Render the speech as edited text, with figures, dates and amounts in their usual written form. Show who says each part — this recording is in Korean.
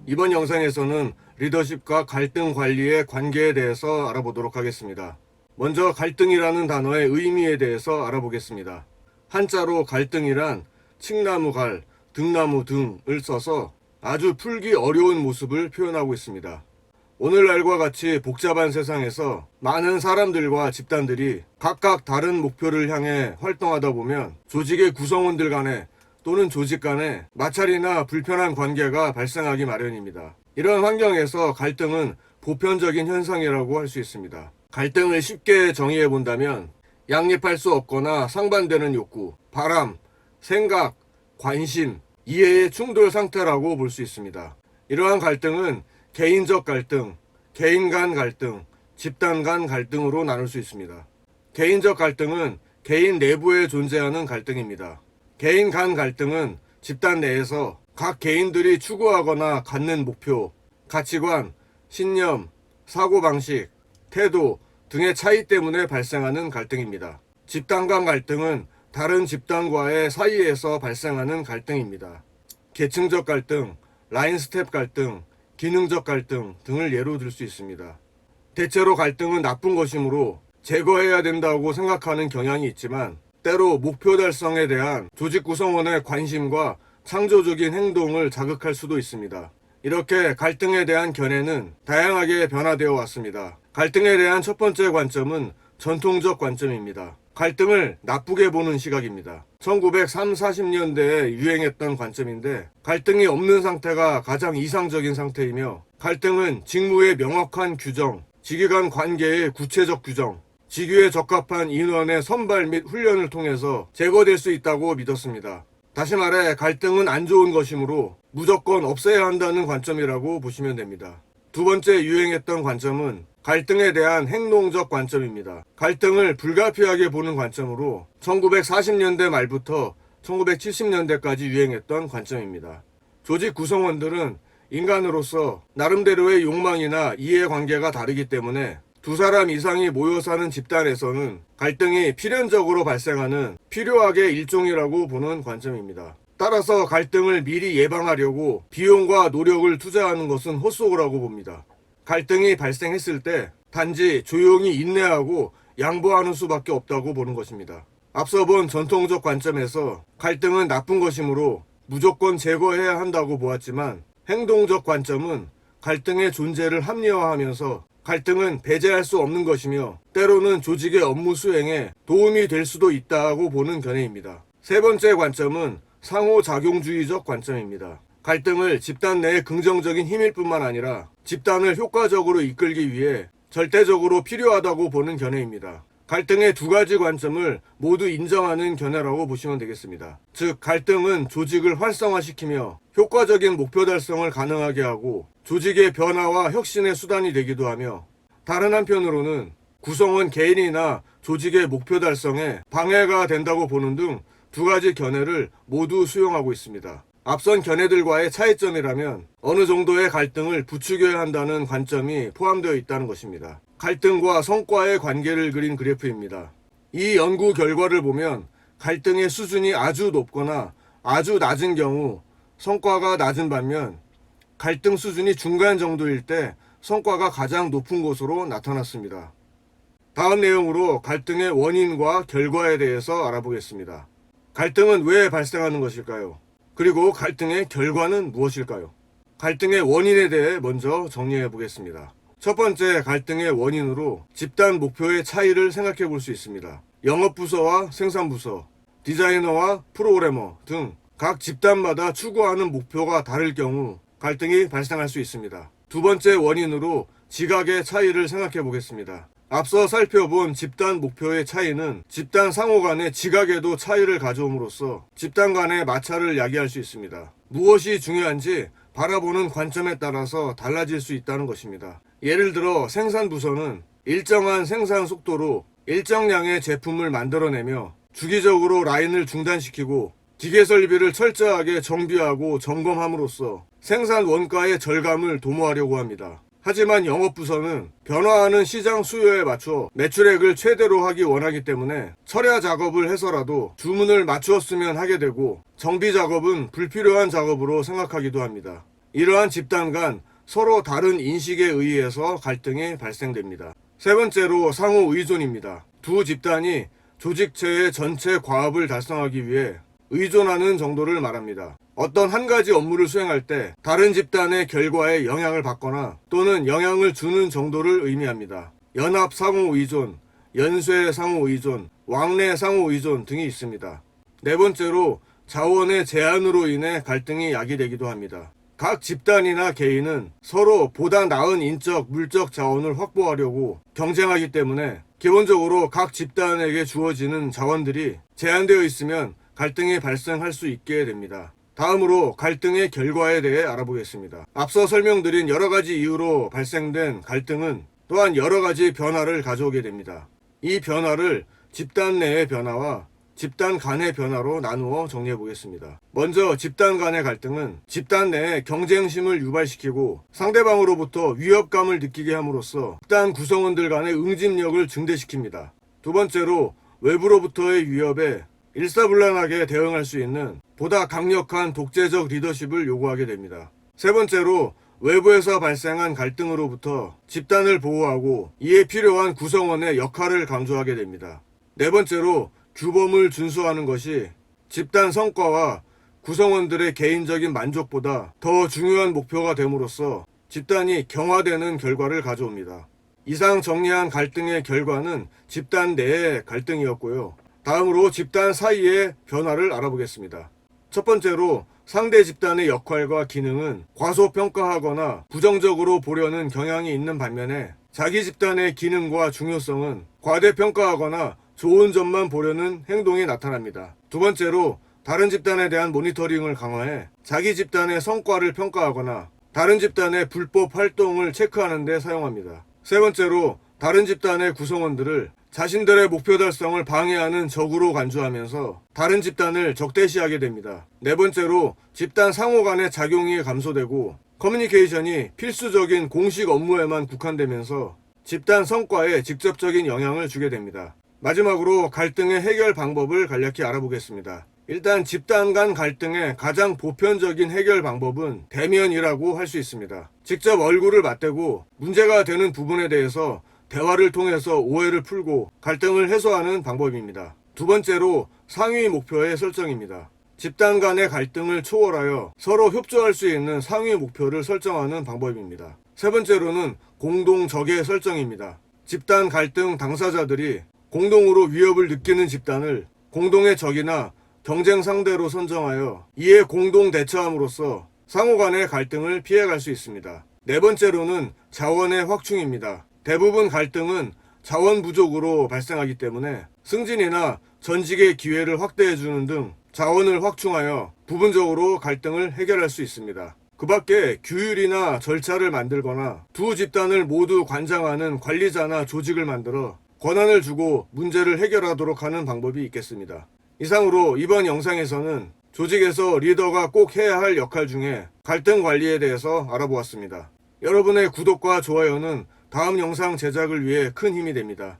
Speaker 1: 이번 영상에서는 리더십과 갈등 관리의 관계에 대해서 알아보도록 하겠습니다. 먼저 갈등이라는 단어의 의미에 대해서 알아보겠습니다. 한자로 갈등이란 칡나무 갈, 등나무 등을 써서 아주 풀기 어려운 모습을 표현하고 있습니다. 오늘날과 같이 복잡한 세상에서 많은 사람들과 집단들이 각각 다른 목표를 향해 활동하다 보면 조직의 구성원들 간에 또는 조직 간에 마찰이나 불편한 관계가 발생하기 마련입니다. 이런 환경에서 갈등은 보편적인 현상이라고 할 수 있습니다. 갈등을 쉽게 정의해 본다면 양립할 수 없거나 상반되는 욕구, 바람, 생각, 관심, 이해의 충돌 상태라고 볼 수 있습니다. 이러한 갈등은 개인적 갈등, 개인 간 갈등, 집단 간 갈등으로 나눌 수 있습니다. 개인적 갈등은 개인 내부에 존재하는 갈등입니다. 개인 간 갈등은 집단 내에서 각 개인들이 추구하거나 갖는 목표, 가치관, 신념, 사고방식, 태도 등의 차이 때문에 발생하는 갈등입니다. 집단 간 갈등은 다른 집단과의 사이에서 발생하는 갈등입니다. 계층적 갈등, 라인 스텝 갈등, 기능적 갈등 등을 예로 들 수 있습니다. 대체로 갈등은 나쁜 것이므로 제거해야 된다고 생각하는 경향이 있지만 때로 목표 달성에 대한 조직 구성원의 관심과 창조적인 행동을 자극할 수도 있습니다. 이렇게 갈등에 대한 견해는 다양하게 변화되어 왔습니다. 갈등에 대한 첫 번째 관점은 전통적 관점입니다. 갈등을 나쁘게 보는 시각입니다. 1930, 40년대에 유행했던 관점인데 갈등이 없는 상태가 가장 이상적인 상태이며 갈등은 직무의 명확한 규정, 직위 간 관계의 구체적 규정, 직위에 적합한 인원의 선발 및 훈련을 통해서 제거될 수 있다고 믿었습니다. 다시 말해 갈등은 안 좋은 것이므로 무조건 없애야 한다는 관점이라고 보시면 됩니다. 두 번째 유행했던 관점은 갈등에 대한 행동적 관점입니다. 갈등을 불가피하게 보는 관점으로 1940년대 말부터 1970년대까지 유행했던 관점입니다. 조직 구성원들은 인간으로서 나름대로의 욕망이나 이해관계가 다르기 때문에 두 사람 이상이 모여 사는 집단에서는 갈등이 필연적으로 발생하는 필요악의 일종이라고 보는 관점입니다. 따라서 갈등을 미리 예방하려고 비용과 노력을 투자하는 것은 헛소리라고 봅니다. 갈등이 발생했을 때 단지 조용히 인내하고 양보하는 수밖에 없다고 보는 것입니다. 앞서 본 전통적 관점에서 갈등은 나쁜 것이므로 무조건 제거해야 한다고 보았지만 행동적 관점은 갈등의 존재를 합리화하면서 갈등은 배제할 수 없는 것이며 때로는 조직의 업무 수행에 도움이 될 수도 있다고 보는 견해입니다. 세 번째 관점은 상호작용주의적 관점입니다. 갈등을 집단 내의 긍정적인 힘일 뿐만 아니라 집단을 효과적으로 이끌기 위해 절대적으로 필요하다고 보는 견해입니다. 갈등의 두 가지 관점을 모두 인정하는 견해라고 보시면 되겠습니다. 즉, 갈등은 조직을 활성화시키며 효과적인 목표 달성을 가능하게 하고 조직의 변화와 혁신의 수단이 되기도 하며 다른 한편으로는 구성원 개인이나 조직의 목표 달성에 방해가 된다고 보는 등 두 가지 견해를 모두 수용하고 있습니다. 앞선 견해들과의 차이점이라면 어느 정도의 갈등을 부추겨야 한다는 관점이 포함되어 있다는 것입니다. 갈등과 성과의 관계를 그린 그래프입니다. 이 연구 결과를 보면 갈등의 수준이 아주 높거나 아주 낮은 경우 성과가 낮은 반면 갈등 수준이 중간 정도일 때 성과가 가장 높은 것으로 나타났습니다. 다음 내용으로 갈등의 원인과 결과에 대해서 알아보겠습니다. 갈등은 왜 발생하는 것일까요? 그리고 갈등의 결과는 무엇일까요? 갈등의 원인에 대해 먼저 정리해 보겠습니다. 첫 번째 갈등의 원인으로 집단 목표의 차이를 생각해 볼 수 있습니다. 영업부서와 생산부서, 디자이너와 프로그래머 등 각 집단마다 추구하는 목표가 다를 경우 갈등이 발생할 수 있습니다. 두 번째 원인으로 지각의 차이를 생각해 보겠습니다. 앞서 살펴본 집단 목표의 차이는 집단 상호 간의 지각에도 차이를 가져옴으로써 집단 간의 마찰을 야기할 수 있습니다. 무엇이 중요한지 바라보는 관점에 따라서 달라질 수 있다는 것입니다. 예를 들어 생산부서는 일정한 생산 속도로 일정량의 제품을 만들어내며 주기적으로 라인을 중단시키고 기계 설비를 철저하게 정비하고 점검함으로써 생산 원가의 절감을 도모하려고 합니다. 하지만 영업부서는 변화하는 시장 수요에 맞춰 매출액을 최대로 하기 원하기 때문에 철야 작업을 해서라도 주문을 맞추었으면 하게 되고 정비 작업은 불필요한 작업으로 생각하기도 합니다. 이러한 집단 간 서로 다른 인식에 의해서 갈등이 발생됩니다. 세 번째로 상호 의존입니다. 두 집단이 조직체의 전체 과업을 달성하기 위해 의존하는 정도를 말합니다. 어떤 한 가지 업무를 수행할 때 다른 집단의 결과에 영향을 받거나 또는 영향을 주는 정도를 의미합니다. 연합 상호 의존, 연쇄 상호 의존, 왕래 상호 의존 등이 있습니다. 네 번째로 자원의 제한으로 인해 갈등이 야기되기도 합니다. 각 집단이나 개인은 서로 보다 나은 인적, 물적 자원을 확보하려고 경쟁하기 때문에 기본적으로 각 집단에게 주어지는 자원들이 제한되어 있으면 갈등이 발생할 수 있게 됩니다. 다음으로 갈등의 결과에 대해 알아보겠습니다. 앞서 설명드린 여러 가지 이유로 발생된 갈등은 또한 여러 가지 변화를 가져오게 됩니다. 이 변화를 집단 내의 변화와 집단 간의 변화로 나누어 정리해 보겠습니다. 먼저 집단 간의 갈등은 집단 내에 경쟁심을 유발시키고 상대방으로부터 위협감을 느끼게 함으로써 집단 구성원들 간의 응집력을 증대시킵니다. 두 번째로 외부로부터의 위협에 일사불란하게 대응할 수 있는 보다 강력한 독재적 리더십을 요구하게 됩니다. 세 번째로 외부에서 발생한 갈등으로부터 집단을 보호하고 이에 필요한 구성원의 역할을 강조하게 됩니다. 네 번째로 규범을 준수하는 것이 집단 성과와 구성원들의 개인적인 만족보다 더 중요한 목표가 됨으로써 집단이 경화되는 결과를 가져옵니다. 이상 정리한 갈등의 결과는 집단 내의 갈등이었고요. 다음으로 집단 사이의 변화를 알아보겠습니다. 첫 번째로 상대 집단의 역할과 기능은 과소평가하거나 부정적으로 보려는 경향이 있는 반면에 자기 집단의 기능과 중요성은 과대평가하거나 좋은 점만 보려는 행동이 나타납니다. 두 번째로 다른 집단에 대한 모니터링을 강화해 자기 집단의 성과를 평가하거나 다른 집단의 불법 활동을 체크하는 데 사용합니다. 세 번째로 다른 집단의 구성원들을 자신들의 목표 달성을 방해하는 적으로 간주하면서 다른 집단을 적대시하게 됩니다. 네 번째로 집단 상호 간의 작용이 감소되고 커뮤니케이션이 필수적인 공식 업무에만 국한되면서 집단 성과에 직접적인 영향을 주게 됩니다. 마지막으로 갈등의 해결 방법을 간략히 알아보겠습니다. 일단 집단 간 갈등의 가장 보편적인 해결 방법은 대면이라고 할 수 있습니다. 직접 얼굴을 맞대고 문제가 되는 부분에 대해서 대화를 통해서 오해를 풀고 갈등을 해소하는 방법입니다. 두 번째로 상위 목표의 설정입니다. 집단 간의 갈등을 초월하여 서로 협조할 수 있는 상위 목표를 설정하는 방법입니다. 세 번째로는 공동 적의 설정입니다. 집단 갈등 당사자들이 공동으로 위협을 느끼는 집단을 공동의 적이나 경쟁 상대로 선정하여 이에 공동 대처함으로써 상호 간의 갈등을 피해갈 수 있습니다. 네 번째로는 자원의 확충입니다. 대부분 갈등은 자원 부족으로 발생하기 때문에 승진이나 전직의 기회를 확대해주는 등 자원을 확충하여 부분적으로 갈등을 해결할 수 있습니다. 그 밖에 규율이나 절차를 만들거나 두 집단을 모두 관장하는 관리자나 조직을 만들어 권한을 주고 문제를 해결하도록 하는 방법이 있겠습니다. 이상으로 이번 영상에서는 조직에서 리더가 꼭 해야 할 역할 중에 갈등 관리에 대해서 알아보았습니다. 여러분의 구독과 좋아요는 다음 영상 제작을 위해 큰 힘이 됩니다.